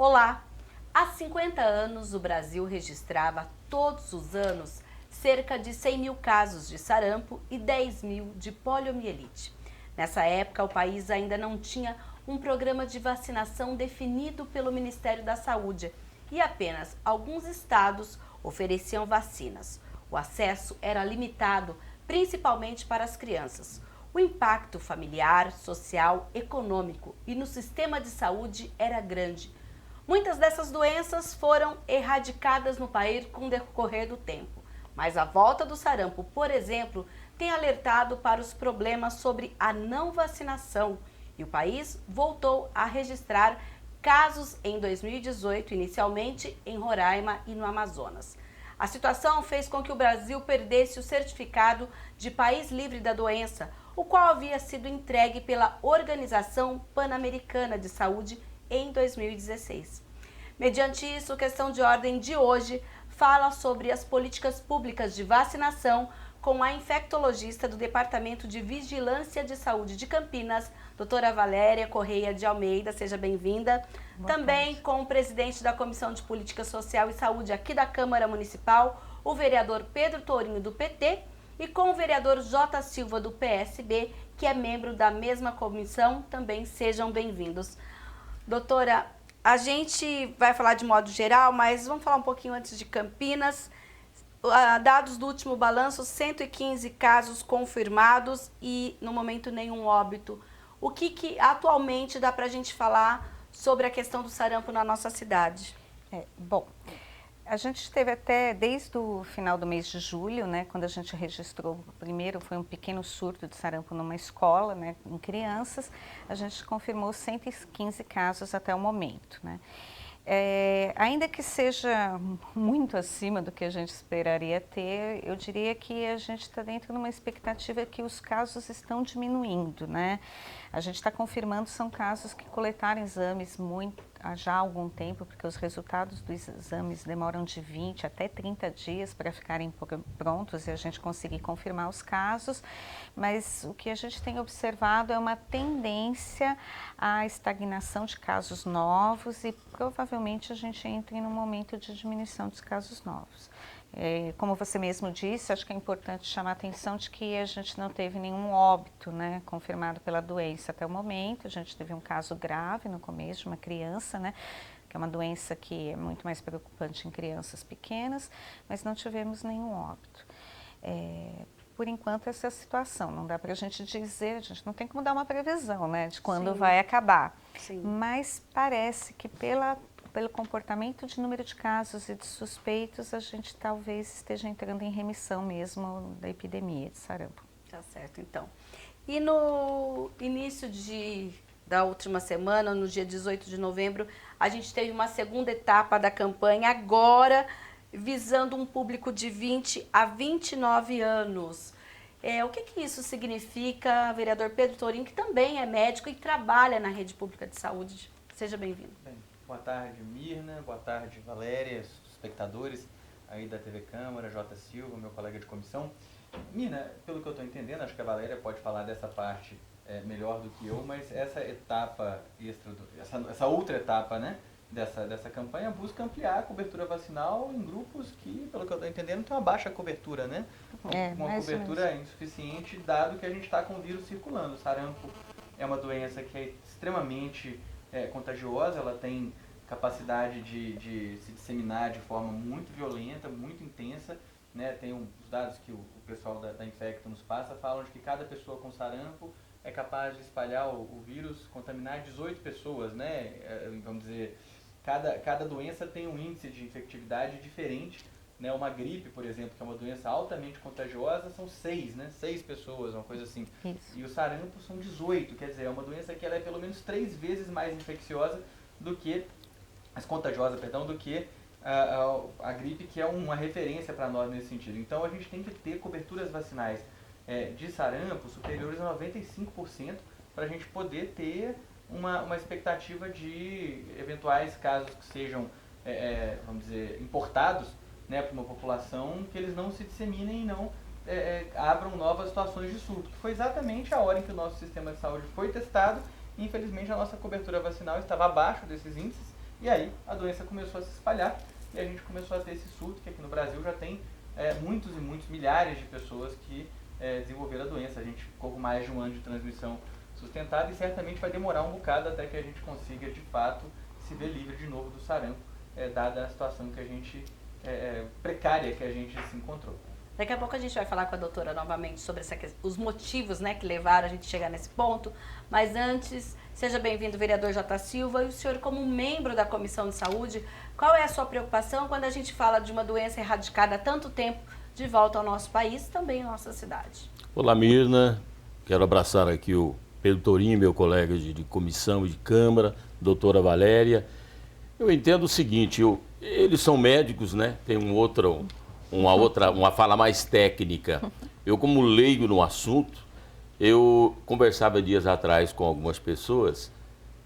Olá! Há 50 anos, o Brasil registrava todos os anos cerca de 100 mil casos de sarampo e 10 mil de poliomielite. Nessa época, o país ainda não tinha um programa de vacinação definido pelo Ministério da Saúde e apenas alguns estados ofereciam vacinas. O acesso era limitado, principalmente para as crianças. O impacto familiar, social, econômico e no sistema de saúde era grande. Muitas dessas doenças foram erradicadas no país com o decorrer do tempo. Mas a volta do sarampo, por exemplo, tem alertado para os problemas sobre a não vacinação e o país voltou a registrar casos em 2018, inicialmente em Roraima e no Amazonas. A situação fez com que o Brasil perdesse o certificado de país livre da doença, o qual havia sido entregue pela Organização Pan-Americana de Saúde em 2016. Mediante isso, a questão de ordem de hoje fala sobre as políticas públicas de vacinação com a infectologista do Departamento de Vigilância de Saúde de Campinas, doutora Valéria Correia de Almeida, seja bem-vinda. Também com o presidente da Comissão de Política Social e Saúde aqui da Câmara Municipal, o vereador Pedro Tourinho, do PT, e com o vereador J. Silva, do PSB, que é membro da mesma comissão. Também sejam bem-vindos. Doutora, a gente vai falar de modo geral, mas vamos falar um pouquinho antes de Campinas. Dados do último balanço, 115 casos confirmados e, no momento, nenhum óbito. O que atualmente dá para a gente falar sobre a questão do sarampo na nossa cidade? Bom, a gente teve até desde o final do mês de julho, né, quando a gente registrou, primeiro foi um pequeno surto de sarampo numa escola, né, em crianças, a gente confirmou 115 casos até o momento, né. Ainda que seja muito acima do que a gente esperaria ter, eu diria que a gente está dentro de uma expectativa que os casos estão diminuindo, né? A gente está confirmando, são casos que coletaram exames já há algum tempo, porque os resultados dos exames demoram de 20 até 30 dias para ficarem prontos e a gente conseguir confirmar os casos, mas o que a gente tem observado é uma tendência à estagnação de casos novos e provavelmente a gente entre num momento de diminuição dos casos novos. Como você mesmo disse, acho que é importante chamar a atenção de que a gente não teve nenhum óbito, né, confirmado pela doença até o momento. A gente teve um caso grave no começo de uma criança, né, que é uma doença que é muito mais preocupante em crianças pequenas, mas não tivemos nenhum óbito. Por enquanto, essa é a situação. Não dá para a gente dizer, a gente não tem como dar uma previsão, né, de quando vai acabar. Sim. Mas parece que pelo comportamento de número de casos e de suspeitos, a gente talvez esteja entrando em remissão mesmo da epidemia de sarampo. Tá certo, então. E no início da última semana, no dia 18 de novembro, a gente teve uma segunda etapa da campanha, agora visando um público de 20 a 29 anos. O que isso significa, vereador Pedro Tourinho, que também é médico e trabalha na rede pública de saúde? Seja bem-vindo. Boa tarde, Mirna. Boa tarde, Valéria, espectadores aí da TV Câmara, J. Silva, meu colega de comissão. Mirna, pelo que eu estou entendendo, acho que a Valéria pode falar dessa parte melhor do que eu, mas essa etapa essa outra etapa, né, dessa campanha busca ampliar a cobertura vacinal em grupos que, pelo que eu estou entendendo, tem uma baixa cobertura, né? Uma cobertura insuficiente, dado que a gente está com o vírus circulando. O sarampo é uma doença que é extremamente contagiosa, ela tem capacidade de se disseminar de forma muito violenta, muito intensa, né? Tem os dados que o pessoal da Infecto nos passa, falam de que cada pessoa com sarampo é capaz de espalhar o vírus, contaminar 18 pessoas, né? Vamos dizer, cada doença tem um índice de infectividade diferente, né? Uma gripe, por exemplo, que é uma doença altamente contagiosa, são 6, né? 6 pessoas, uma coisa assim. Isso. E o sarampo são 18, quer dizer, é uma doença que ela é pelo menos 3 vezes mais infecciosa do que, mais contagiosa, perdão, do que a gripe, que é uma referência para nós nesse sentido. Então a gente tem que ter coberturas vacinais de sarampo superiores a 95% para a gente poder ter uma expectativa de eventuais casos que sejam, vamos dizer, importados, né, para uma população, que eles não se disseminem e não abram novas situações de surto, que foi exatamente a hora em que o nosso sistema de saúde foi testado e infelizmente a nossa cobertura vacinal estava abaixo desses índices E aí a doença começou a se espalhar e a gente começou a ter esse surto, que aqui no Brasil já tem muitos e muitos milhares de pessoas que desenvolveram a doença. A gente ficou com mais de um ano de transmissão sustentada e certamente vai demorar um bocado até que a gente consiga, de fato, se ver livre de novo do sarampo, dada a situação que a gente, precária que a gente se encontrou. Daqui a pouco a gente vai falar com a doutora novamente sobre os motivos, né, que levaram a gente a chegar nesse ponto. Mas antes, seja bem-vindo, vereador J. Silva. E o senhor, como membro da Comissão de Saúde, qual é a sua preocupação quando a gente fala de uma doença erradicada há tanto tempo de volta ao nosso país e também à nossa cidade? Olá, Mirna. Quero abraçar aqui o Pedro Torinho, meu colega de comissão e de Câmara, doutora Valéria. Eu entendo o seguinte, eles são médicos, né? Tem uma fala mais técnica. Eu, como leigo no assunto, eu conversava dias atrás com algumas pessoas,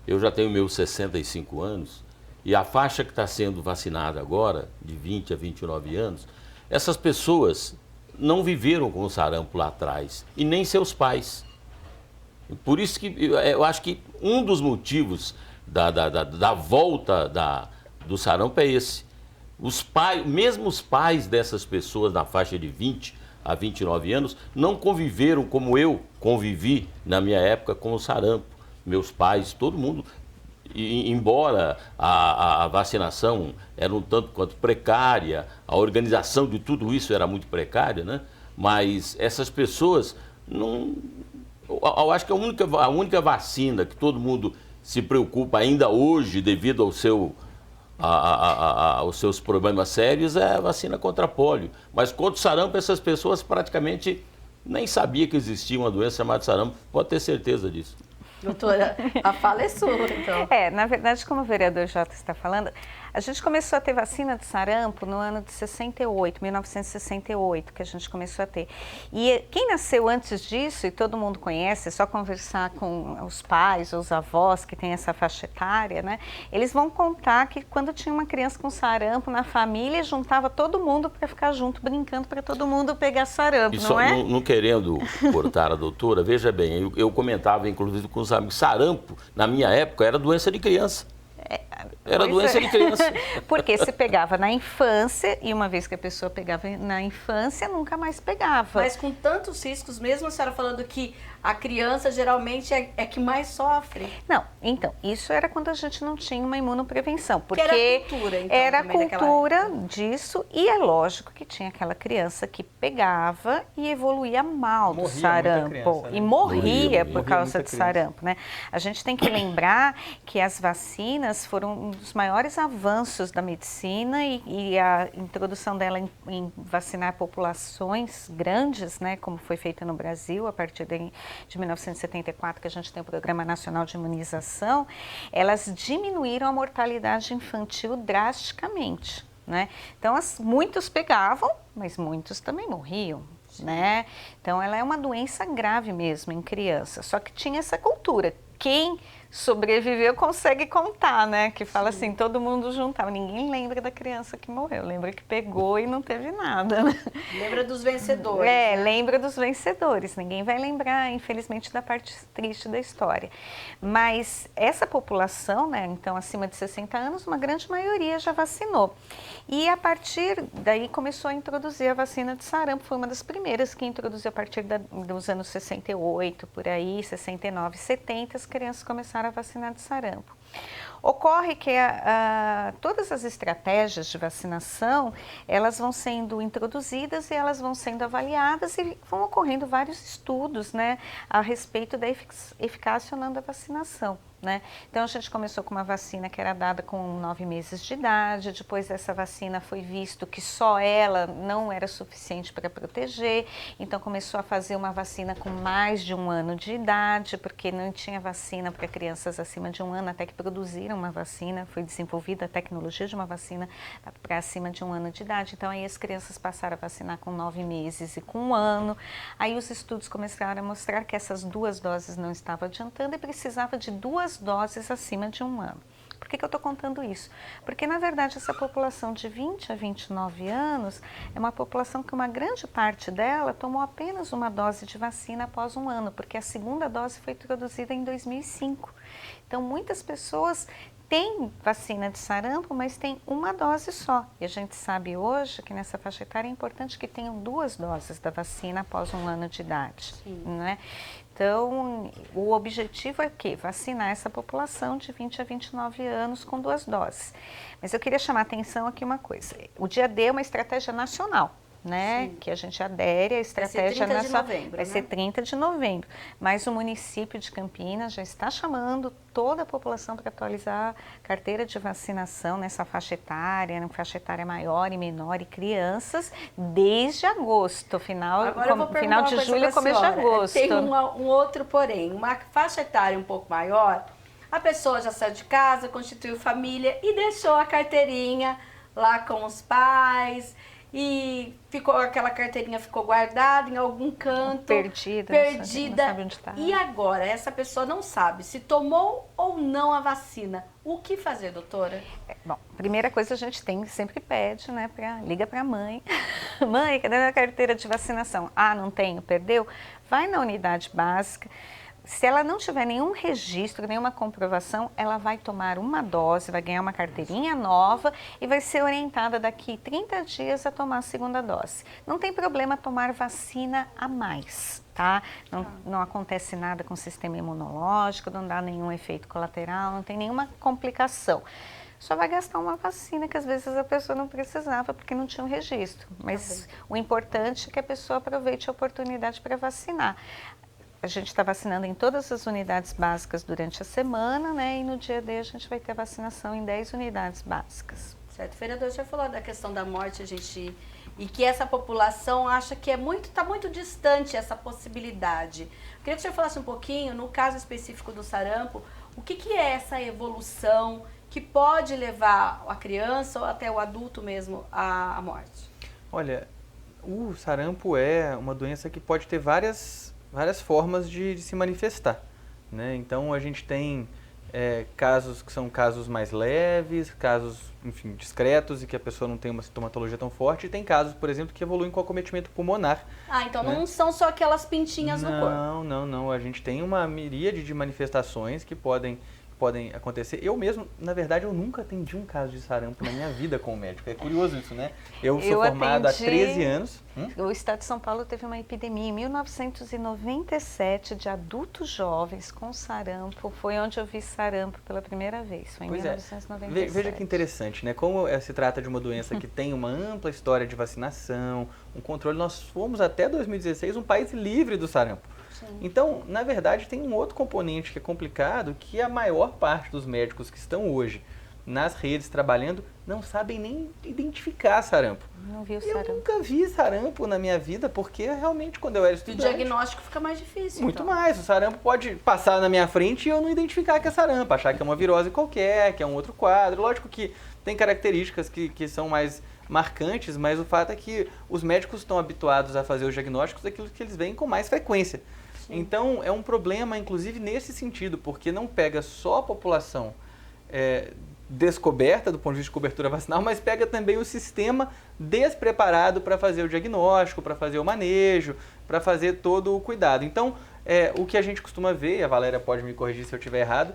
eu já tenho meus 65 anos, e a faixa que está sendo vacinada agora, de 20 a 29 anos, essas pessoas não viveram com o sarampo lá atrás, e nem seus pais. Por isso que eu acho que um dos motivos da volta do sarampo é esse. Mesmo os pais dessas pessoas na faixa de 20 a 29 anos não conviveram como eu convivi na minha época com o sarampo. Meus pais, todo mundo, embora a vacinação era um tanto quanto precária, a organização de tudo isso era muito precária, né? Mas essas pessoas não... Eu acho que a única vacina que todo mundo se preocupa ainda hoje, devido aos seus problemas sérios, é a vacina contra pólio. Mas contra o sarampo, essas pessoas praticamente nem sabiam que existia uma doença chamada sarampo. Pode ter certeza disso. Doutora, a fala é sua, então. Na verdade, como o vereador Jota está falando, a gente começou a ter vacina de sarampo no ano de 1968, que a gente começou a ter. E quem nasceu antes disso, e todo mundo conhece, é só conversar com os pais, os avós que têm essa faixa etária, né? Eles vão contar que quando tinha uma criança com sarampo na família, juntava todo mundo para ficar junto, brincando, para todo mundo pegar sarampo, não é? Não querendo cortar a doutora, veja bem, eu comentava inclusive com os amigos, sarampo, na minha época, era doença de criança. Era doença de criança. Porque se pegava na infância, e uma vez que a pessoa pegava na infância, nunca mais pegava. Mas com tantos riscos, mesmo a senhora falando que a criança geralmente é que mais sofre. Não, então, isso era quando a gente não tinha uma imunoprevenção. Porque era cultura, então, era a cultura disso, e é lógico que tinha aquela criança que pegava e evoluía mal do sarampo. Criança, né? E morria por causa de sarampo, né? A gente tem que lembrar que as vacinas foram um dos maiores avanços da medicina e a introdução dela em vacinar populações grandes, né, como foi feita no Brasil a partir de 1974, que a gente tem o Programa Nacional de Imunização, elas diminuíram a mortalidade infantil drasticamente, né? Então, muitos pegavam, mas muitos também morriam, né? Então, ela é uma doença grave mesmo em criança, só que tinha essa cultura. Quem sobreviveu consegue contar, né? Que fala assim, todo mundo juntava. Ninguém lembra da criança que morreu, lembra que pegou e não teve nada, né? Lembra dos vencedores. Né? Lembra dos vencedores. Ninguém vai lembrar, infelizmente, da parte triste da história. Mas essa população, né, então acima de 60 anos, uma grande maioria já vacinou. E a partir daí começou a introduzir a vacina de sarampo. Foi uma das primeiras que introduziu a partir dos anos 68, por aí, 69, 70, as crianças começaram a vacinar de sarampo. Ocorre que todas as estratégias de vacinação, elas vão sendo introduzidas e elas vão sendo avaliadas e vão ocorrendo vários estudos, né, a respeito da eficácia ou não da vacinação. Né? Então, a gente começou com uma vacina que era dada com 9 meses de idade, depois dessa vacina foi visto que só ela não era suficiente para proteger, então começou a fazer uma vacina com mais de 1 ano de idade, porque não tinha vacina para crianças acima de 1 ano, até que produziram uma vacina, foi desenvolvida a tecnologia de uma vacina para acima de 1 ano de idade, então aí as crianças passaram a vacinar com 9 meses e com 1 ano, aí os estudos começaram a mostrar que essas 2 doses não estavam adiantando e precisava de 2 doses acima de 1 ano. Por que eu estou contando isso? Porque, na verdade, essa população de 20 a 29 anos é uma população que uma grande parte dela tomou apenas uma dose de vacina após 1 ano, porque a segunda dose foi introduzida em 2005. Então, muitas pessoas Tem vacina de sarampo, mas tem uma dose só. E a gente sabe hoje que nessa faixa etária é importante que tenham 2 doses da vacina após 1 ano de idade. Né? Então, o objetivo é que vacinar essa população de 20 a 29 anos com 2 doses. Mas eu queria chamar a atenção aqui uma coisa. O dia D é uma estratégia nacional. Né, que a gente adere à estratégia nacional. Vai ser 30 de novembro. Mas o município de Campinas já está chamando toda a população para atualizar a carteira de vacinação nessa faixa etária maior e menor e crianças desde agosto, final de julho, começo de agosto. Tem um outro porém, uma faixa etária um pouco maior, a pessoa já saiu de casa, constituiu família e deixou a carteirinha lá com os pais. E aquela carteirinha ficou guardada em algum canto. Perdida. Não sabe onde está. E agora, essa pessoa não sabe se tomou ou não a vacina. O que fazer, doutora? Bom, primeira coisa a gente sempre pede, né? Liga para a mãe. Mãe, cadê a minha carteira de vacinação? Ah, não tenho, perdeu? Vai na unidade básica. Se ela não tiver nenhum registro, nenhuma comprovação, ela vai tomar uma dose, vai ganhar uma carteirinha nova e vai ser orientada daqui 30 dias a tomar a segunda dose. Não tem problema tomar vacina a mais, tá? Não acontece nada com o sistema imunológico, não dá nenhum efeito colateral, não tem nenhuma complicação. Só vai gastar uma vacina que às vezes a pessoa não precisava porque não tinha um registro. Mas o importante é que a pessoa aproveite a oportunidade para vacinar. A gente está vacinando em todas as unidades básicas durante a semana, né? E no dia D a gente vai ter vacinação em 10 unidades básicas. Certo, o vereador já falou da questão da morte, e que essa população acha que está muito distante essa possibilidade. Eu queria que o senhor falasse um pouquinho, no caso específico do sarampo, o que é essa evolução que pode levar a criança ou até o adulto mesmo à morte? Olha, o sarampo é uma doença que pode ter várias formas de se manifestar, né? Então a gente tem casos que são casos mais leves, casos, enfim, discretos e que a pessoa não tem uma sintomatologia tão forte, e tem casos, por exemplo, que evoluem com acometimento pulmonar. Então né? Não são só aquelas pintinhas no corpo. Não. A gente tem uma miríade de manifestações que podem acontecer. Eu mesmo, na verdade, eu nunca atendi um caso de sarampo na minha vida como médico. É curioso isso, né? Eu sou formado há 13 anos. O estado de São Paulo teve uma epidemia em 1997 de adultos jovens com sarampo. Foi onde eu vi sarampo pela primeira vez. Foi em 1997. Veja que interessante, né? Como se trata de uma doença que tem uma ampla história de vacinação, um controle. Nós fomos até 2016 um país livre do sarampo. Então, na verdade, tem um outro componente que é complicado, que a maior parte dos médicos que estão hoje nas redes trabalhando não sabem nem identificar sarampo. Não vi o sarampo. Eu nunca vi sarampo na minha vida, porque realmente quando eu era estudante... O diagnóstico fica mais difícil. Muito mais. O sarampo pode passar na minha frente e eu não identificar que é sarampo, achar que é uma virose qualquer, que é um outro quadro. Lógico que tem características que são mais marcantes, mas o fato é que os médicos estão habituados a fazer os diagnósticos daquilo que eles veem com mais frequência. Sim. Então, é um problema, inclusive, nesse sentido, porque não pega só a população descoberta do ponto de vista de cobertura vacinal, mas pega também o sistema despreparado para fazer o diagnóstico, para fazer o manejo, para fazer todo o cuidado. Então, o que a gente costuma ver, e a Valéria pode me corrigir se eu estiver errado,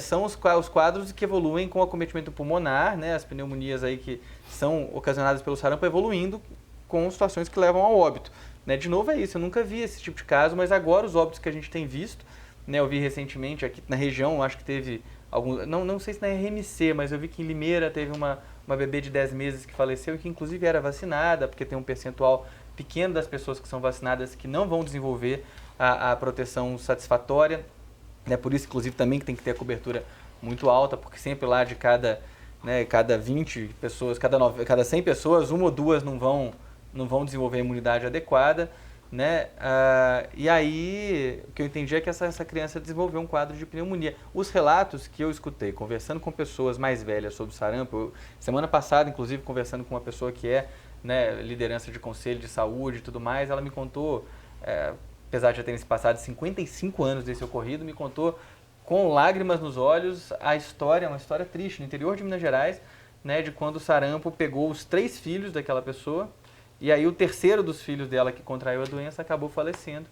são os quadros que evoluem com acometimento pulmonar, né, as pneumonias aí que são ocasionadas pelo sarampo evoluindo com situações que levam ao óbito. Né, de novo é isso, eu nunca vi esse tipo de caso, mas agora os óbitos que a gente tem visto, né, eu vi recentemente aqui na região, acho que teve algum, não sei se na RMC, mas eu vi que em Limeira teve uma bebê de 10 meses que faleceu e que inclusive era vacinada, porque tem um percentual pequeno das pessoas que são vacinadas que não vão desenvolver a proteção satisfatória, né, por isso inclusive também que tem que ter a cobertura muito alta, porque sempre lá de cada 20 pessoas, cada 100 pessoas, 1 ou 2 não vão desenvolver a imunidade adequada, né? E aí, o que eu entendi é que essa criança desenvolveu um quadro de pneumonia. Os relatos que eu escutei, conversando com pessoas mais velhas sobre sarampo, semana passada, inclusive, conversando com uma pessoa que liderança de conselho de saúde e tudo mais, ela me contou, apesar de já terem se passado 55 anos desse ocorrido, me contou com lágrimas nos olhos uma história triste, no interior de Minas Gerais, né, de quando o sarampo pegou os 3 filhos daquela pessoa. E aí o terceiro dos filhos dela que contraiu a doença acabou falecendo.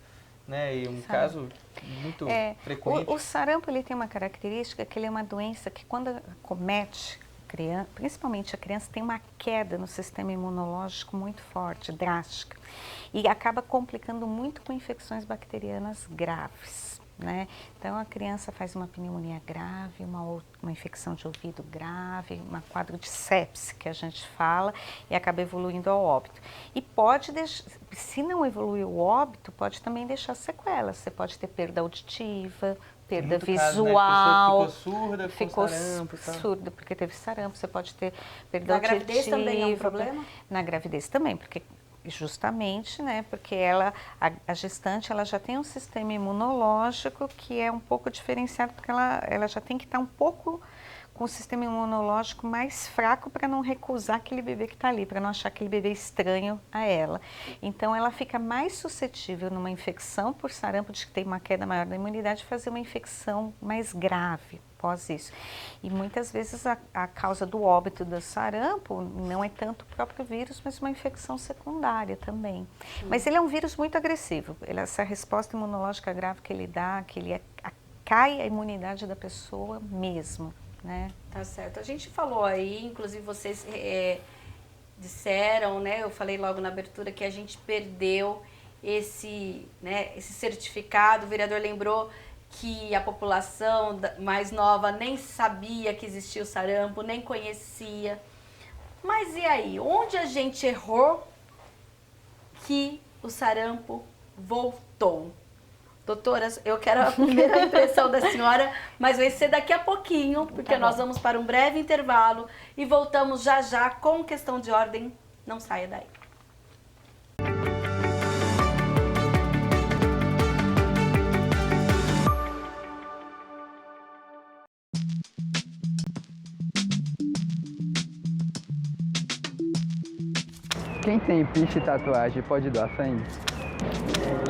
né? E um caso muito frequente. O sarampo, ele tem uma característica que ele é uma doença que quando acomete criança, principalmente a criança, tem uma queda no sistema imunológico muito forte, drástica, e acaba complicando muito com infecções bacterianas graves, né? Então a criança faz uma pneumonia grave, uma infecção de ouvido grave, um quadro de sepse que a gente fala, e acaba evoluindo ao óbito. E pode se não evoluir o óbito, pode também deixar sequelas. Você pode ter perda auditiva, perda visual, caso, né? Ficou surda, ficou sarampo, tá? surda porque teve sarampo. Você pode ter perda Na auditiva. gravidez também é um problema? Na gravidez também, porque justamente, né, porque a gestante, ela já tem um sistema imunológico que é um pouco diferenciado, porque ela já tem que estar um pouco com o sistema imunológico mais fraco para não recusar aquele bebê que está ali, para não achar aquele bebê estranho a ela. Então, ela fica mais suscetível numa infecção por sarampo, de que tem uma queda maior da imunidade, fazer uma infecção mais grave após isso. E muitas vezes a causa do óbito do sarampo não é tanto o próprio vírus, mas uma infecção secundária também. Mas ele é um vírus muito agressivo. Essa resposta imunológica grave que ele dá, que ele cai a imunidade da pessoa mesmo. Né? Tá certo. A gente falou aí, inclusive vocês disseram, né? Eu falei logo na abertura que a gente perdeu esse certificado. O vereador lembrou que a população mais nova nem sabia que existia o sarampo, nem conhecia. Mas e aí? Onde a gente errou que o sarampo voltou? Doutoras, eu quero a primeira impressão da senhora, mas vai ser daqui a pouquinho, porque nós vamos para um breve intervalo e voltamos já já com Questão de Ordem. Não saia daí. Quem tem piercing e tatuagem pode doar sangue?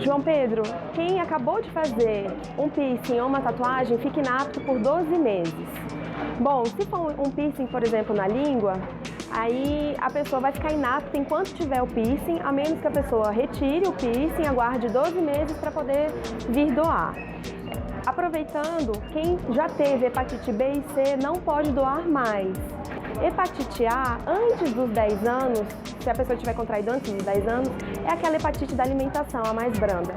João Pedro, quem acabou de fazer um piercing ou uma tatuagem fica inapto por 12 meses. Bom, se for um piercing, por exemplo, na língua, aí a pessoa vai ficar inapta enquanto tiver o piercing, a menos que a pessoa retire o piercing, aguarde 12 meses para poder vir doar. Aproveitando, quem já teve hepatite B e C não pode doar mais. Hepatite A, antes dos 10 anos, se a pessoa tiver contraído antes dos 10 anos, é aquela hepatite da alimentação, a mais branda.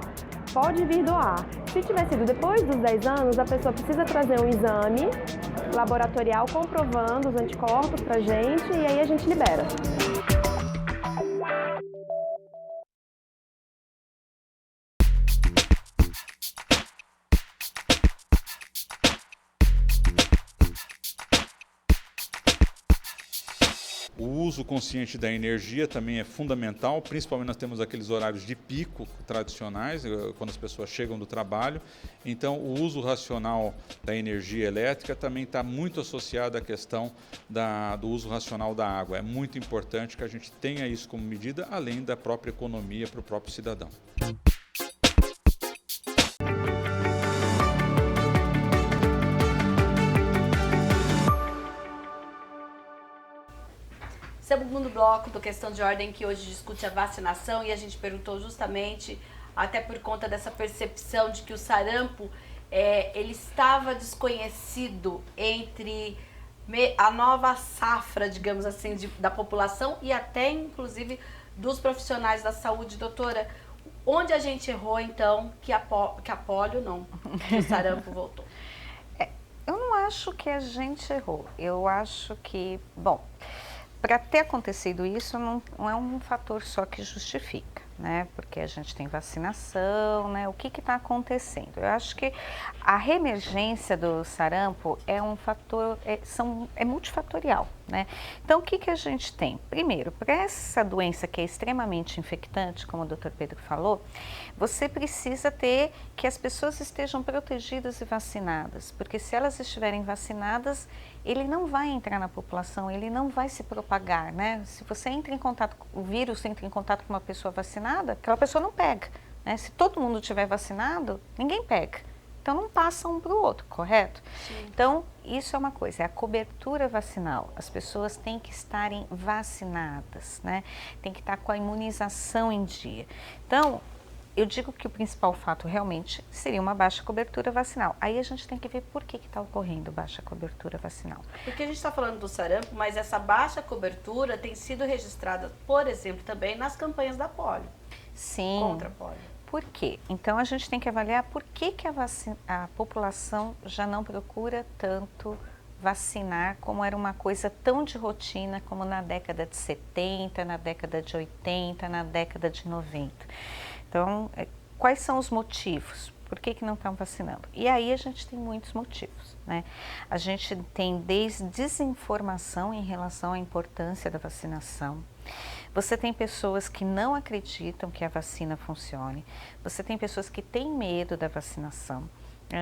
Pode vir doar. Se tiver sido depois dos 10 anos, a pessoa precisa trazer um exame laboratorial comprovando os anticorpos pra gente e aí a gente libera. O uso consciente da energia também é fundamental, principalmente nós temos aqueles horários de pico tradicionais, quando as pessoas chegam do trabalho. Então, o uso racional da energia elétrica também está muito associado à questão do uso racional da água. É muito importante que a gente tenha isso como medida, além da própria economia para o próprio cidadão. Segundo bloco do Questão de Ordem, que hoje discute a vacinação, e a gente perguntou justamente, até por conta dessa percepção de que o sarampo ele estava desconhecido entre a nova safra, digamos assim, da população e até, inclusive, dos profissionais da saúde. Doutora, onde a gente errou, então, que a polio não, que o sarampo voltou? Eu não acho que a gente errou. Eu acho que, bom, para ter acontecido isso, não é um fator só que justifica, né? Porque a gente tem vacinação, né? O que está acontecendo? Eu acho que a reemergência do sarampo é um fator, é multifatorial, né? Então, o que a gente tem? Primeiro, para essa doença que é extremamente infectante, como o Dr. Pedro falou, você precisa ter que as pessoas estejam protegidas e vacinadas, porque se elas estiverem vacinadas, ele não vai entrar na população, ele não vai se propagar, né? Se você entra em contato, o vírus entra em contato com uma pessoa vacinada, aquela pessoa não pega, né? Se todo mundo tiver vacinado, ninguém pega. Então, não passa um para o outro, correto? Sim. Então, isso é uma coisa, é a cobertura vacinal. As pessoas têm que estarem vacinadas, né? Tem que estar com a imunização em dia. Então, eu digo que o principal fato realmente seria uma baixa cobertura vacinal. Aí a gente tem que ver por que está ocorrendo baixa cobertura vacinal. Porque a gente está falando do sarampo, mas essa baixa cobertura tem sido registrada, por exemplo, também nas campanhas da polio. Sim. Contra a polio. Por quê? Então a gente tem que avaliar por que a população já não procura tanto vacinar como era uma coisa tão de rotina como na década de 70, na década de 80, na década de 90. Então, quais são os motivos? Por que não estão vacinando? E aí a gente tem muitos motivos, né? A gente tem desde desinformação em relação à importância da vacinação. Você tem pessoas que não acreditam que a vacina funcione. Você tem pessoas que têm medo da vacinação.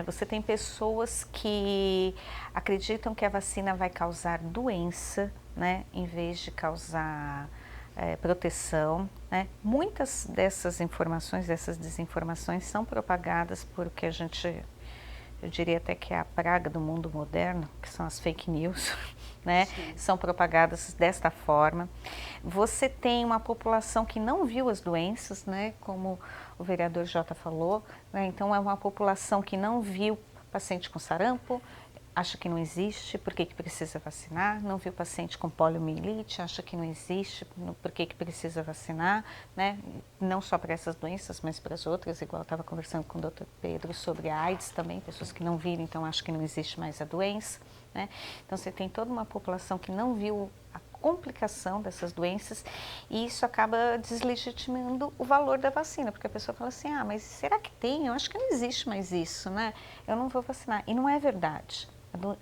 Você tem pessoas que acreditam que a vacina vai causar doença, né, em vez de causar proteção, né? Muitas dessas informações, dessas desinformações são propagadas por o que eu diria até que é a praga do mundo moderno, que são as fake news, né? São propagadas desta forma. Você tem uma população que não viu as doenças, né? Como o vereador Jota falou, né? Então é uma população que não viu paciente com sarampo, acha que não existe, por que precisa vacinar, não viu paciente com poliomielite, acha que não existe, por que precisa vacinar, né? Não só para essas doenças, mas para as outras, igual eu estava conversando com o Dr. Pedro sobre a AIDS também, pessoas que não viram, então acham que não existe mais a doença, né? Então você tem toda uma população que não viu a complicação dessas doenças e isso acaba deslegitimando o valor da vacina, porque a pessoa fala assim, mas será que tem? Eu acho que não existe mais isso, né? Eu não vou vacinar. E não é verdade.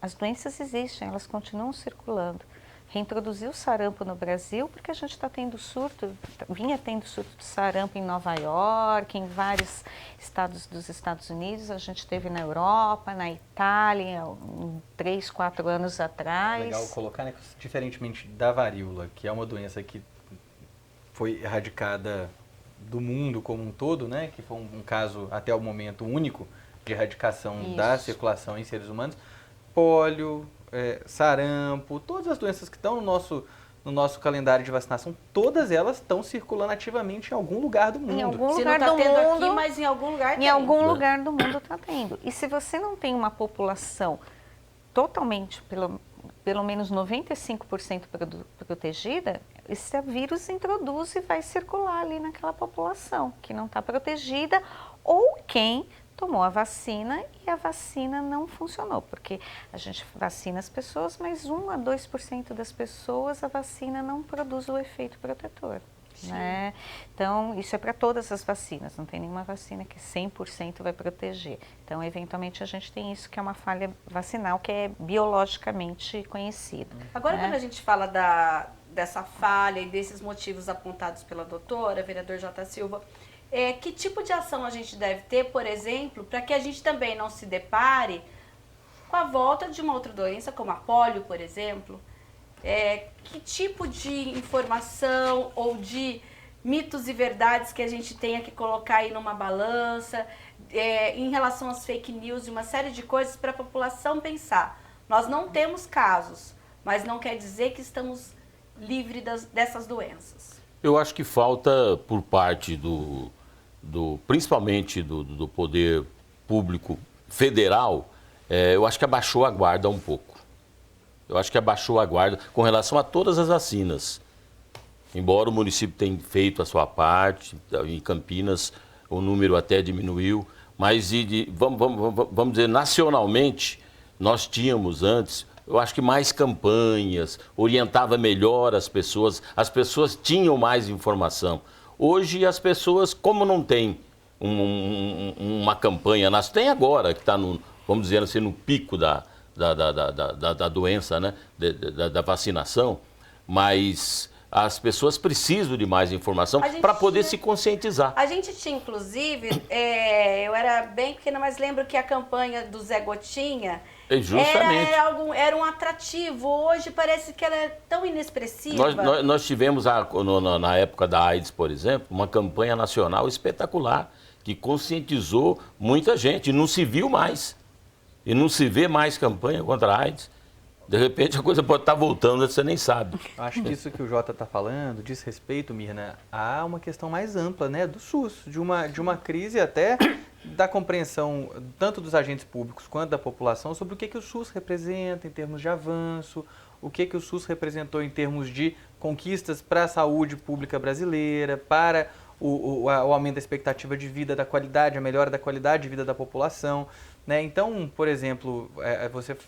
As doenças existem, elas continuam circulando. Reintroduziu o sarampo no Brasil porque a gente está tendo surto, vinha tendo surto de sarampo em Nova York, em vários estados dos Estados Unidos, a gente teve na Europa, na Itália, 3, 4 anos atrás. É legal colocar, né, diferentemente da varíola, que é uma doença que foi erradicada do mundo como um todo, né, que foi um caso até o momento único de erradicação da circulação em seres humanos, pólio, sarampo, todas as doenças que estão no nosso calendário de vacinação, todas elas estão circulando ativamente em algum lugar do mundo. Em algum Se lugar não está do tendo mundo, aqui, mas em algum lugar tem. Em algum lugar do mundo está tendo. E se você não tem uma população totalmente, pelo menos 95% protegida, esse vírus introduz e vai circular ali naquela população que não está protegida ou quem tomou a vacina e a vacina não funcionou, porque a gente vacina as pessoas, mas 1 a 2% das pessoas a vacina não produz o efeito protetor, né? Então, isso é para todas as vacinas, não tem nenhuma vacina que 100% vai proteger. Então, eventualmente, a gente tem isso que é uma falha vacinal, que é biologicamente conhecida. Agora, né? quando a gente fala dessa falha e desses motivos apontados pela doutora, vereador J. Silva, que tipo de ação a gente deve ter, por exemplo, para que a gente também não se depare com a volta de uma outra doença, como a polio, por exemplo? Que tipo de informação ou de mitos e verdades que a gente tenha que colocar aí numa balança, em relação às fake news e uma série de coisas para a população pensar. Nós não temos casos, mas não quer dizer que estamos livres dessas doenças. Eu acho que falta por parte principalmente do poder público federal, eu acho que abaixou a guarda um pouco. Eu acho que abaixou a guarda com relação a todas as vacinas. Embora o município tenha feito a sua parte, em Campinas o número até diminuiu, mas vamos dizer, nacionalmente, nós tínhamos antes, eu acho que mais campanhas, orientava melhor as pessoas tinham mais informação. Hoje as pessoas, como não tem uma campanha, tem agora, que está, vamos dizer assim, no pico da doença, né? da vacinação, mas as pessoas precisam de mais informação para poder se conscientizar. A gente tinha, inclusive, eu era bem pequena, mas lembro que a campanha do Zé Gotinha era um atrativo. Hoje parece que ela é tão inexpressiva. Nós tivemos, na época da AIDS, por exemplo, uma campanha nacional espetacular, que conscientizou muita gente. Não se viu mais. E não se vê mais campanha contra a AIDS. De repente a coisa pode estar voltando, você nem sabe. Acho que isso que o Jota está falando diz respeito, Mirna, a uma questão mais ampla, né, do SUS, de uma crise até da compreensão tanto dos agentes públicos quanto da população sobre o que o SUS representa em termos de avanço, o que o SUS representou em termos de conquistas para a saúde pública brasileira, para o aumento da expectativa de vida, da qualidade, a melhora da qualidade de vida da população. Né? Então, por exemplo,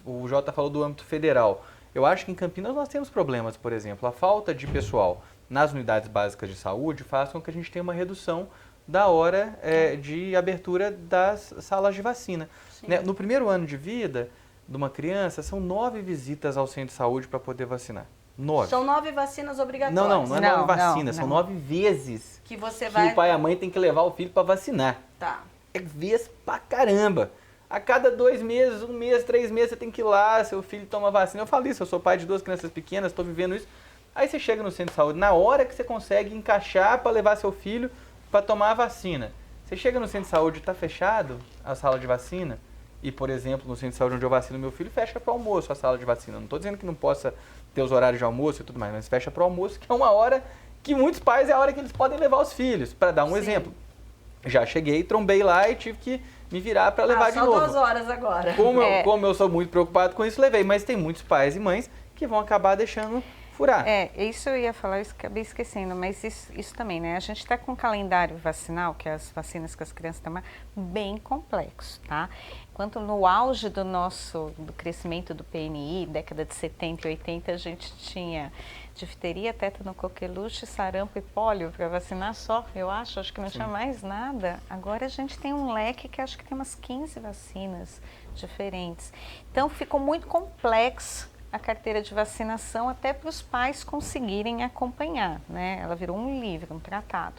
o Jota falou do âmbito federal. Eu acho que em Campinas nós temos problemas, por exemplo, a falta de pessoal nas unidades básicas de saúde faz com que a gente tenha uma redução da hora de abertura das salas de vacina. Né? No primeiro ano de vida de uma criança, são 9 visitas ao centro de saúde para poder vacinar. 9. São 9 vacinas obrigatórias. Não é 9 vacinas, são 9 vezes que você que o pai e a mãe tem que levar o filho para vacinar. Tá. É vez pra caramba. A cada 2 meses, 1 mês, 3 meses, você tem que ir lá, seu filho toma vacina. Eu falo isso, eu sou pai de 2 crianças pequenas, estou vivendo isso. Aí você chega no centro de saúde, na hora que você consegue encaixar para levar seu filho para tomar a vacina. Você chega no centro de saúde e está fechado a sala de vacina, e, por exemplo, no centro de saúde onde eu vacino meu filho, fecha para o almoço a sala de vacina. Não estou dizendo que não possa ter os horários de almoço e tudo mais, mas fecha para o almoço, que é uma hora que muitos pais é a hora que eles podem levar os filhos. Para dar um exemplo, já cheguei, trombei lá e tive que me virar para levar de novo. Só 2 horas agora. Como eu sou muito preocupado com isso, levei. Mas tem muitos pais e mães que vão acabar deixando furar. Isso eu ia falar, eu acabei esquecendo, mas isso também, né? A gente está com um calendário vacinal, que é as vacinas que as crianças tomam, bem complexo, tá? Enquanto no auge do crescimento do PNI, década de 70 e 80, a gente tinha difteria, tétano, coqueluche, sarampo e pólio para vacinar só, acho que não tinha mais nada. Agora a gente tem um leque que acho que tem umas 15 vacinas diferentes. Então ficou muito complexo a carteira de vacinação até para os pais conseguirem acompanhar, né? Ela virou um livro, um tratado.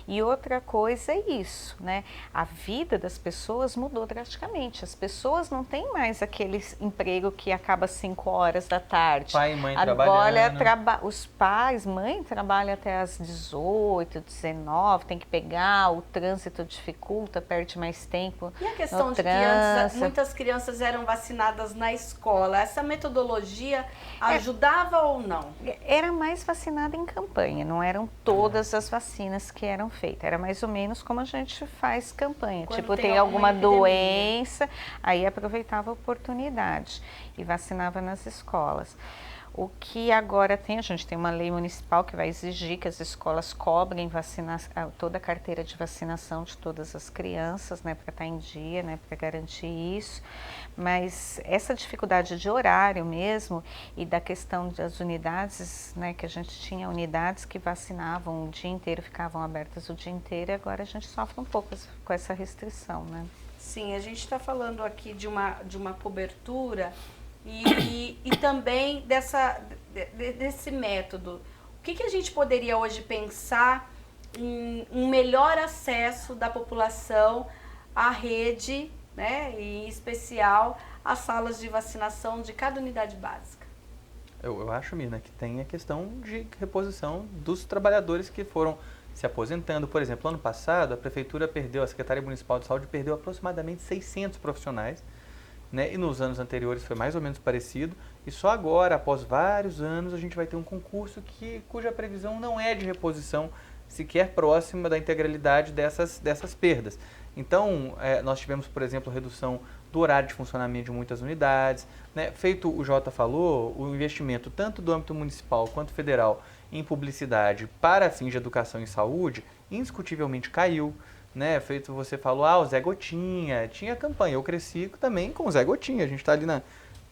E outra coisa é isso, né? A vida das pessoas mudou drasticamente. As pessoas não têm mais aquele emprego que acaba às 5 horas da tarde. Pai e mãe Agora, trabalhando. Os pais, mãe trabalha até às 18, 19, tem que pegar, o trânsito dificulta, perde mais tempo. E a questão de que muitas crianças eram vacinadas na escola, essa metodologia ajudava ou não? Era mais vacinada em campanha, não eram todas as vacinas que eram feitas, era mais ou menos como a gente faz campanha. Quando tipo, tem tem alguma epidemia, doença, aí aproveitava a oportunidade e vacinava nas escolas. O que agora a gente tem uma lei municipal que vai exigir que as escolas cobrem toda a carteira de vacinação de todas as crianças, né, para estar em dia, né, para garantir isso. Mas essa dificuldade de horário mesmo e da questão das unidades, né, que a gente tinha unidades que vacinavam o dia inteiro, ficavam abertas o dia inteiro, e agora a gente sofre um pouco com essa restrição, né? Sim, a gente está falando aqui de uma cobertura e também desse método. O que a gente poderia hoje pensar em um melhor acesso da população à rede, né, e em especial às salas de vacinação de cada unidade básica? Eu acho, Mirna, que tem a questão de reposição dos trabalhadores que foram se aposentando. Por exemplo, ano passado, a Secretaria Municipal de Saúde perdeu aproximadamente 600 profissionais, né? E nos anos anteriores foi mais ou menos parecido. E só agora, após vários anos, a gente vai ter um concurso cuja previsão não é de reposição sequer próxima da integralidade dessas perdas. Então, nós tivemos, por exemplo, redução do horário de funcionamento de muitas unidades, né? Feito o Jota falou, o investimento tanto do âmbito municipal quanto federal em publicidade para fins de educação e saúde, indiscutivelmente caiu. Né? Feito você falou, o Zé Gotinha, tinha campanha. Eu cresci também com o Zé Gotinha, a gente está ali na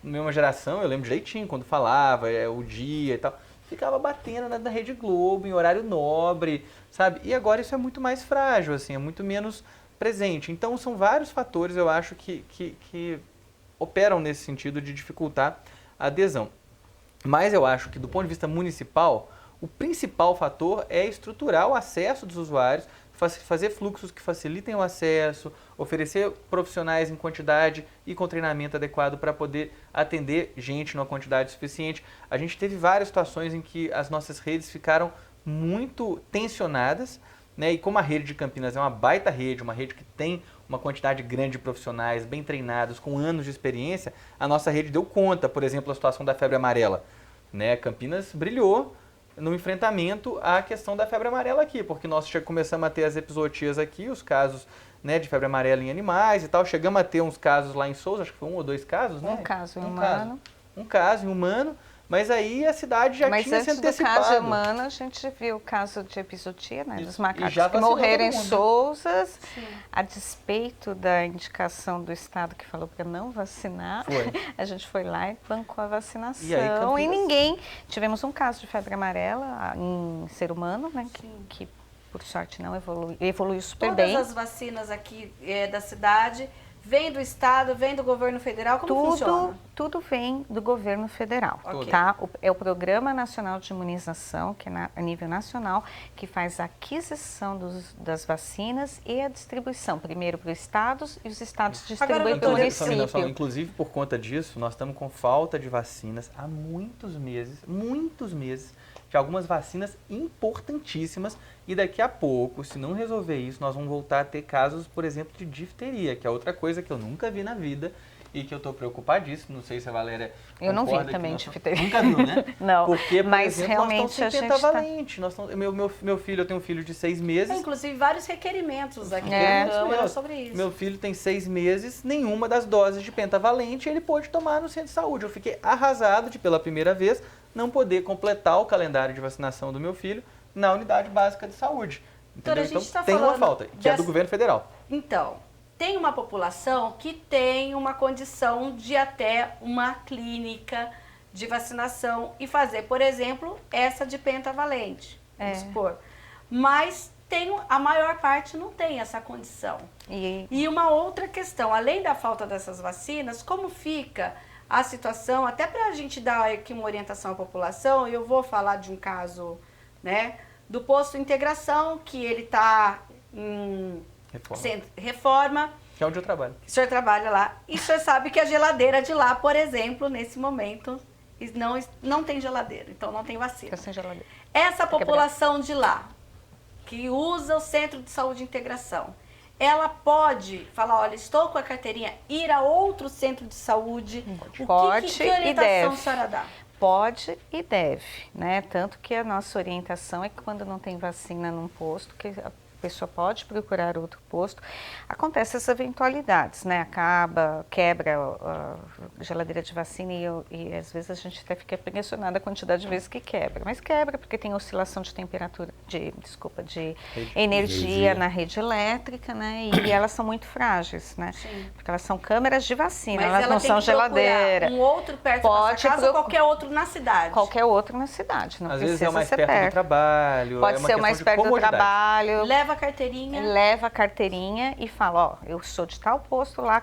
mesma geração, eu lembro direitinho quando falava, o dia e tal. Ficava batendo na Rede Globo, em horário nobre, sabe? E agora isso é muito mais frágil, assim, é muito menos presente. Então são vários fatores, eu acho, que operam nesse sentido de dificultar a adesão. Mas eu acho que do ponto de vista municipal, o principal fator é estruturar o acesso dos usuários, fazer fluxos que facilitem o acesso, oferecer profissionais em quantidade e com treinamento adequado para poder atender gente numa quantidade suficiente. A gente teve várias situações em que as nossas redes ficaram muito tensionadas, né? E como a rede de Campinas é uma baita rede, uma rede que tem uma quantidade grande de profissionais, bem treinados, com anos de experiência, a nossa rede deu conta, por exemplo, a situação da febre amarela. Né? Campinas brilhou no enfrentamento à questão da febre amarela aqui, porque nós começamos a ter as epizootias aqui, os casos, né, de febre amarela em animais e tal. Chegamos a ter uns casos lá em Souza, acho que foi 1 ou 2 casos, né? Um caso em humano. Um caso em humano, mas aí a cidade já tinha se antecipado. Mas antes do caso humano, a gente viu o caso de epizootia, né, dos macacos já que morreram em todo mundo. Souza, a despeito da indicação do Estado que falou para não vacinar. A gente foi lá e bancou a vacinação. E aí, Campinas? ninguém... Tivemos um caso de febre amarela em ser humano, né, que por sorte não evoluiu super bem. Todas as vacinas aqui da cidade vêm do Estado, vêm do governo federal, como funciona? Tudo vem do governo federal, Ok. tá? É o Programa Nacional de Imunização, que é a nível nacional, que faz a aquisição das vacinas e a distribuição, primeiro para os estados e os estados distribuem para o município. Inclusive, por conta disso, nós estamos com falta de vacinas há muitos meses, de algumas vacinas importantíssimas, e daqui a pouco, se não resolver isso, nós vamos voltar a ter casos, por exemplo, de difteria, que é outra coisa que eu nunca vi na vida e que eu estou preocupadíssimo. Não sei se a Valéria Eu não vi concorda também difteria. Nunca viu, né? Não, porque, por mas exemplo, realmente nós estamos sem pentavalente. Meu filho, eu tenho um filho de 6 meses. Inclusive, vários requerimentos aqui É. na Câmara sobre isso. Meu filho tem 6 meses, nenhuma das doses de pentavalente ele pôde tomar no centro de saúde. Eu fiquei arrasado de, pela primeira vez, não poder completar o calendário de vacinação do meu filho na unidade básica de saúde. Doutora, Entendeu? a gente tá Então, tem uma falando falta, que é do governo federal. Então, tem uma população que tem uma condição de até uma clínica de vacinação e fazer, por exemplo, essa de pentavalente, vamos supor. Mas a maior parte não tem essa condição. E uma outra questão, além da falta dessas vacinas, como fica a situação, até para a gente dar aqui uma orientação à população, eu vou falar de um caso, né, do posto Integração, que ele está em reforma. Que é onde eu trabalho. O senhor trabalha lá. E o senhor sabe que a geladeira de lá, por exemplo, nesse momento, não tem geladeira. Então, não tem vacina. Sem geladeira. Essa população de lá, que usa o Centro de Saúde Integração, ela pode falar, olha, estou com a carteirinha, ir a outro centro de saúde? Pode que orientação a senhora dá? Pode e deve, né? Tanto que a nossa orientação é que quando não tem vacina num posto, que a pessoa pode procurar outro posto. Acontecem essas eventualidades, né? Quebra a geladeira de vacina e às vezes a gente até fica impressionada a quantidade de vezes que quebra. Mas quebra porque tem oscilação de temperatura, de energia na rede elétrica, né? E elas são muito frágeis, né? Sim. Porque elas são câmeras de vacina, mas elas não são geladeira. Um outro perto da sua casa ou qualquer outro na cidade? Qualquer outro na cidade, não Às precisa vezes é mais ser perto do trabalho. Pode ser mais perto do trabalho. Leva a carteirinha. Leva a carteirinha e fala, ó, eu sou de tal posto lá,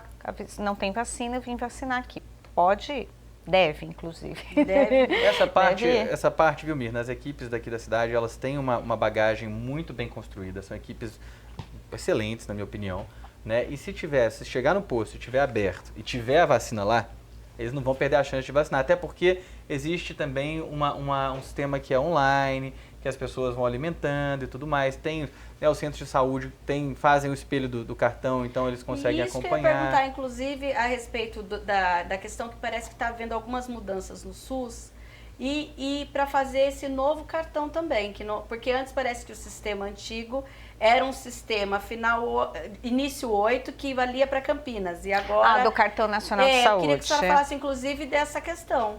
não tem vacina, eu vim vacinar aqui. Pode ir. Deve, inclusive. Deve. Essa parte, viu, Mirna? As equipes daqui da cidade, elas têm uma bagagem muito bem construída. São equipes excelentes, na minha opinião. Né? E se chegar no posto, estiver aberto e tiver a vacina lá, eles não vão perder a chance de vacinar. Até porque existe também um sistema que é online, que as pessoas vão alimentando e tudo mais. Tem, né, os centros de saúde fazem o espelho do cartão, então eles conseguem acompanhar. Isso que eu ia perguntar, inclusive, a respeito da questão que parece que está havendo algumas mudanças no SUS e para fazer esse novo cartão também, porque antes parece que o sistema antigo era um sistema início 8 que valia para Campinas e agora... do Cartão Nacional de Saúde. Eu queria que a senhora falasse, inclusive, dessa questão.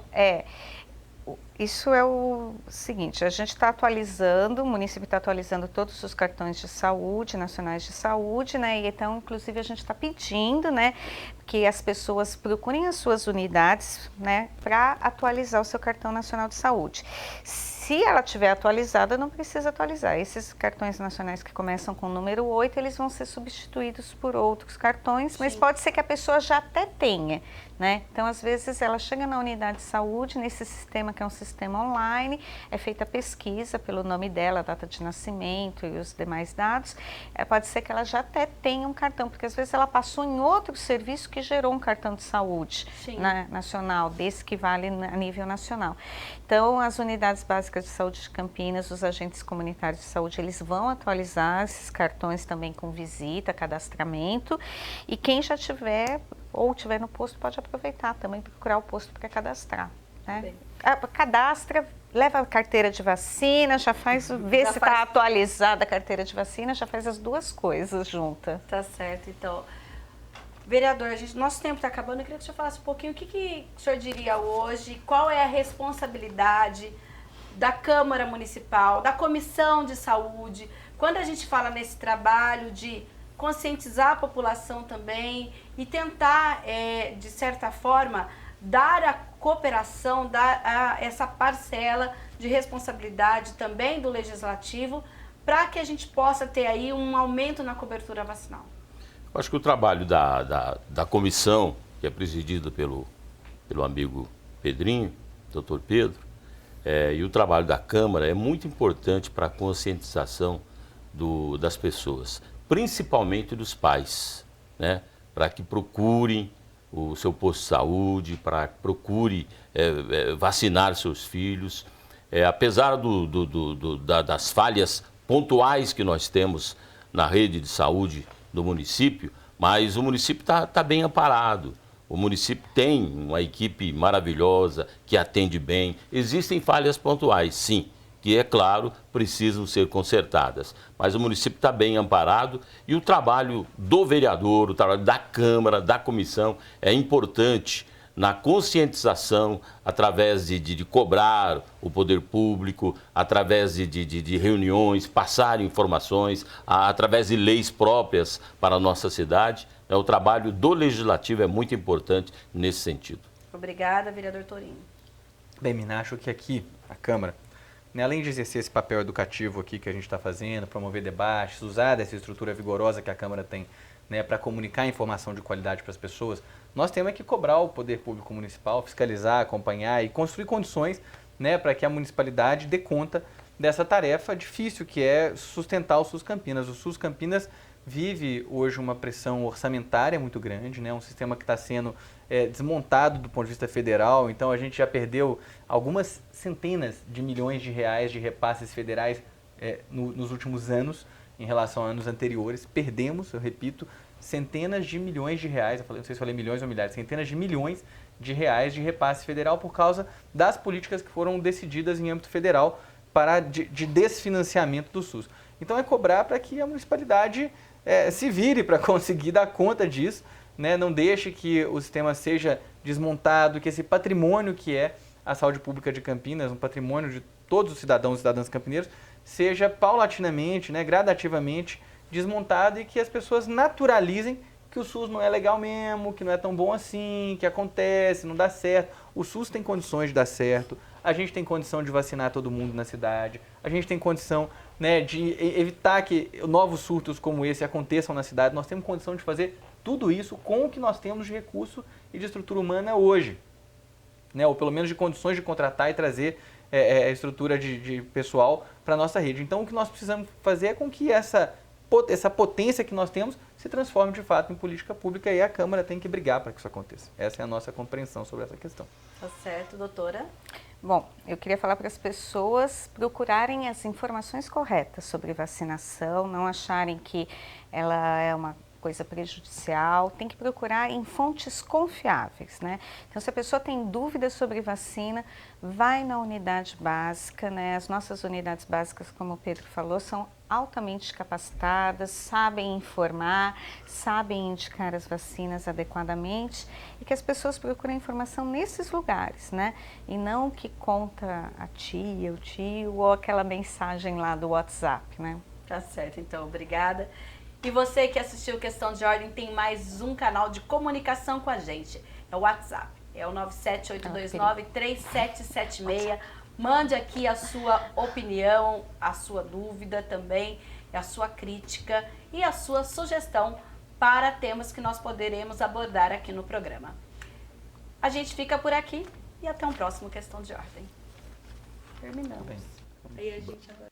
Isso é o seguinte, a gente está atualizando, o município está atualizando todos os cartões de saúde, nacionais de saúde, né? E então, inclusive, a gente está pedindo, né, que as pessoas procurem as suas unidades, né, para atualizar o seu cartão nacional de saúde. Se ela estiver atualizada, não precisa atualizar. Esses cartões nacionais que começam com o número 8, eles vão ser substituídos por outros cartões, mas pode ser que a pessoa já até tenha. né? Então, às vezes, ela chega na unidade de saúde, nesse sistema que é um sistema online, é feita a pesquisa pelo nome dela, data de nascimento e os demais dados. Pode ser que ela já até tenha um cartão, porque às vezes ela passou em outro serviço que gerou um cartão de saúde nacional, desse que vale a nível nacional. Então, as unidades básicas de saúde de Campinas, os agentes comunitários de saúde, eles vão atualizar esses cartões também com visita, cadastramento, e quem já tiver ou tiver no posto pode aproveitar também, procurar o posto para cadastrar, né? Cadastra, leva a carteira de vacina, já faz, vê se está atualizada a carteira de vacina, já faz as duas coisas juntas. Tá certo, então. Vereador, nosso tempo está acabando, eu queria que o senhor falasse um pouquinho o que o senhor diria hoje, qual é a responsabilidade da Câmara Municipal, da Comissão de Saúde, quando a gente fala nesse trabalho de conscientizar a população também e tentar, de certa forma, dar a cooperação, dar essa parcela de responsabilidade também do Legislativo para que a gente possa ter aí um aumento na cobertura vacinal. Eu acho que o trabalho da comissão, que é presidida pelo amigo Pedrinho, doutor Pedro, e o trabalho da Câmara é muito importante para a conscientização das pessoas, principalmente dos pais, né? Para que procurem o seu posto de saúde, para que procure vacinar seus filhos. Apesar das falhas pontuais que nós temos na rede de saúde do município, mas o município está bem amparado. O município tem uma equipe maravilhosa que atende bem. Existem falhas pontuais, sim, que, é claro, precisam ser consertadas. Mas o município está bem amparado e o trabalho do vereador, o trabalho da Câmara, da comissão, é importante na conscientização, através de cobrar o poder público, através de reuniões, passar informações, através de leis próprias para a nossa cidade. O trabalho do Legislativo é muito importante nesse sentido. Obrigada, vereador Torinho. Bem, Mina, acho que aqui, a Câmara, né, além de exercer esse papel educativo aqui que a gente está fazendo, promover debates, usar dessa estrutura vigorosa que a Câmara tem, né, para comunicar informação de qualidade para as pessoas, nós temos que cobrar o poder público municipal, fiscalizar, acompanhar e construir condições, né, para que a municipalidade dê conta dessa tarefa difícil que é sustentar o SUS Campinas. O SUS Campinas vive hoje uma pressão orçamentária muito grande, né, um sistema que está sendo desmontado do ponto de vista federal, então a gente já perdeu algumas centenas de milhões de reais de repasses federais nos últimos anos, em relação a anos anteriores. Perdemos, eu repito, centenas de milhões de reais, não sei se falei milhões ou milhares, centenas de milhões de reais de repasse federal por causa das políticas que foram decididas em âmbito federal de desfinanciamento do SUS. Então é cobrar para que a municipalidade se vire para conseguir dar conta disso, né? Não deixe que o sistema seja desmontado, que esse patrimônio que é a saúde pública de Campinas, um patrimônio de todos os cidadãos e cidadãs campineiros, seja paulatinamente, né, gradativamente desmontado e que as pessoas naturalizem que o SUS não é legal mesmo, que não é tão bom assim, que acontece, não dá certo. O SUS tem condições de dar certo, a gente tem condição de vacinar todo mundo na cidade, a gente tem condição, né, de evitar que novos surtos como esse aconteçam na cidade. Nós temos condição de fazer tudo isso com o que nós temos de recurso e de estrutura humana hoje, né, ou pelo menos de condições de contratar e trazer estrutura de pessoal para a nossa rede. Então, o que nós precisamos fazer é com que essa potência que nós temos se transforme de fato em política pública, e a Câmara tem que brigar para que isso aconteça. Essa é a nossa compreensão sobre essa questão. Tá certo, doutora. Bom, eu queria falar para as pessoas procurarem as informações corretas sobre vacinação, não acharem que ela é uma coisa prejudicial, tem que procurar em fontes confiáveis, né? Então, se a pessoa tem dúvidas sobre vacina, vai na unidade básica, né? As nossas unidades básicas, como o Pedro falou, são altamente capacitadas, sabem informar, sabem indicar as vacinas adequadamente, e que as pessoas procurem informação nesses lugares, né? E não que conta a tia, o tio ou aquela mensagem lá do WhatsApp, né? Tá certo, então, obrigada. E você que assistiu Questão de Ordem tem mais um canal de comunicação com a gente. É o WhatsApp, é o 97829-3776. Mande aqui a sua opinião, a sua dúvida também, a sua crítica e a sua sugestão para temas que nós poderemos abordar aqui no programa. A gente fica por aqui e até um próximo Questão de Ordem. Terminamos. Aí a gente agora...